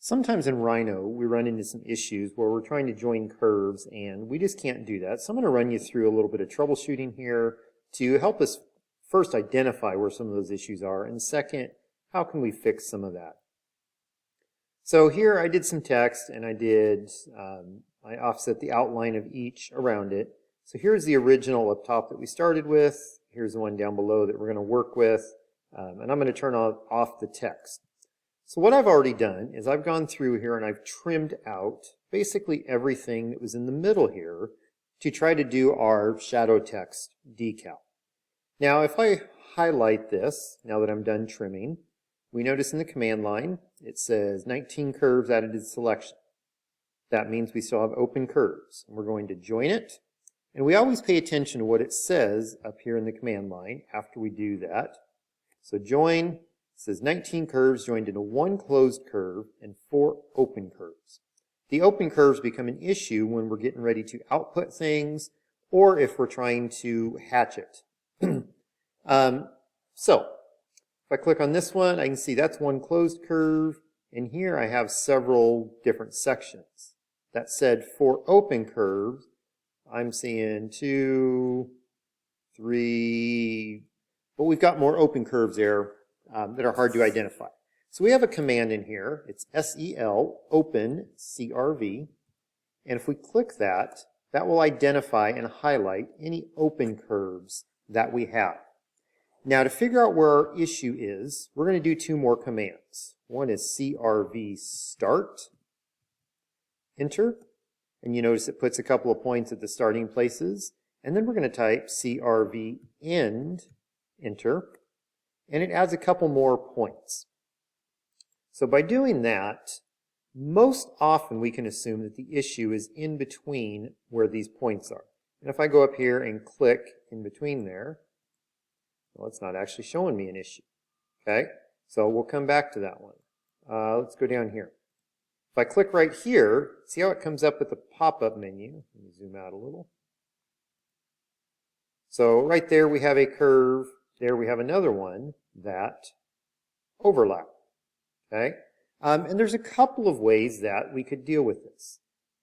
Sometimes in Rhino, we run into some issues where we're trying to join curves and we just can't do that. So I'm going to run you through a little bit of troubleshooting here to help us first identify where some of those issues are, and second, how can we fix some of that. So here I did some text and I offset the outline of each around it. So here's the original up top that we started with. Here's the one down below that we're going to work with. And I'm going to turn off the text. So what I've already done is I've gone through here and I've trimmed out basically everything that was in the middle here to try to do our shadow text decal. Now if I highlight this, now that I'm done trimming, we notice in the command line it says 19 curves added to the selection. That means we still have open curves. And we're going to join it. And we always pay attention to what it says up here in the command line after we do that. So join says 19 curves joined into one closed curve and 4 open curves. The open curves become an issue when we're getting ready to output things or if we're trying to hatch it. So if I click on this one, I can see that's one closed curve, and here I have several different sections. That said, 4 open curves, I'm seeing 2, 3, but we've got more open curves there that are hard to identify. So we have a command in here. It's SEL open CRV, and if we click that, that will identify and highlight any open curves that we have. Now to figure out where our issue is, we're going to do 2 more commands. One is CRV start, enter, and you notice it puts a couple of points at the starting places, and then we're going to type CRV end, enter, and it adds a couple more points. So by doing that, most often we can assume that the issue is in between where these points are. And if I go up here and click in between there, well, it's not actually showing me an issue. Okay, so we'll come back to that one. Let's go down here. If I click right here, see how it comes up with the pop-up menu? Let me zoom out a little. So right there we have a curve. There we have another one that overlap. Okay, and there's a couple of ways that we could deal with this.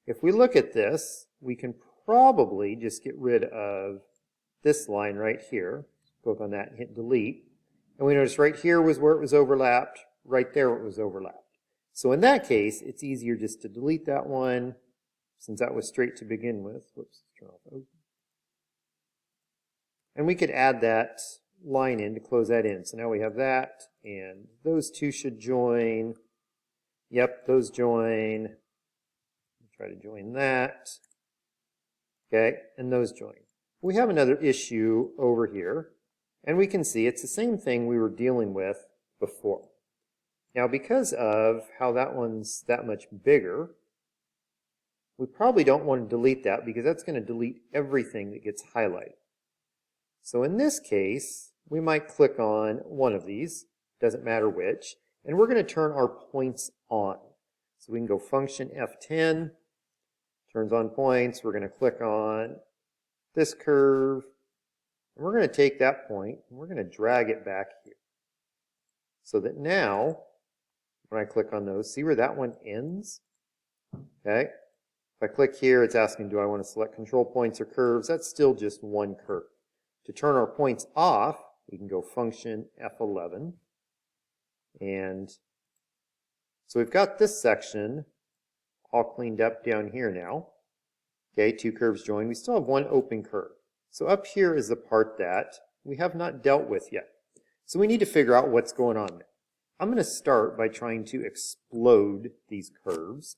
If we look at this, we can probably just get rid of this line right here. Click on that and hit delete. And we notice right here was where it was overlapped, right there it was overlapped. So in that case, it's easier just to delete that one, since that was straight to begin with. Whoops, turn off open. And we could add that line in to close that in. So now we have that, and those 2 should join. Yep, those join. Try to join that. Okay, and those join. We have another issue over here, and we can see it's the same thing we were dealing with before. Now because of how that one's that much bigger, we probably don't want to delete that because that's going to delete everything that gets highlighted. So in this case, we might click on one of these, doesn't matter which, and we're going to turn our points on. So we can go function F10, turns on points, we're going to click on this curve, and we're going to take that point and we're going to drag it back here. So that now, when I click on those, see where that one ends? Okay. If I click here, it's asking, do I want to select control points or curves? That's still just one curve. To turn our points off, we can go function F11. And so we've got this section all cleaned up down here now. Okay, 2 curves joined. We still have 1 open curve. So up here is the part that we have not dealt with yet. So we need to figure out what's going on there. I'm going to start by trying to explode these curves.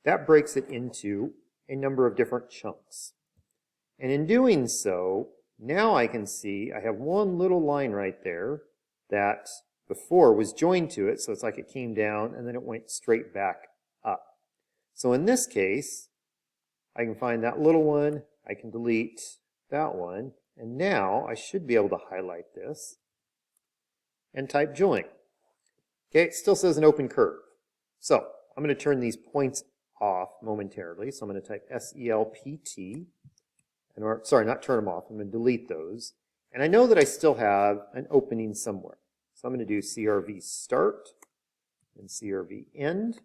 That breaks it into a number of different chunks. And in doing so, now I can see I have one little line right there that before was joined to it, so it's like it came down and then it went straight back up. So in this case, I can find that little one, I can delete that one, and now I should be able to highlight this and type join. Okay, it still says an open curve. So I'm going to turn these points off momentarily. So I'm going to type SELPT. Sorry, not turn them off. I'm going to delete those. And I know that I still have an opening somewhere. So I'm going to do CRV start and CRV end.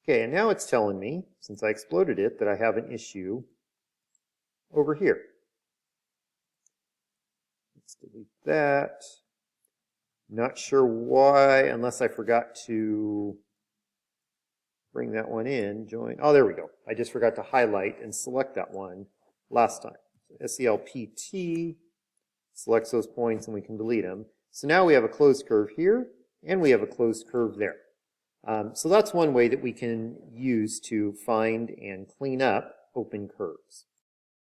Okay, and now it's telling me, since I exploded it, that I have an issue over here. Let's delete that. Not sure why, unless I forgot to bring that one in, join. Oh, there we go. I just forgot to highlight and select that one last time. So SELPT selects those points and we can delete them. So now we have a closed curve here and we have a closed curve there. So that's one way that we can use to find and clean up open curves.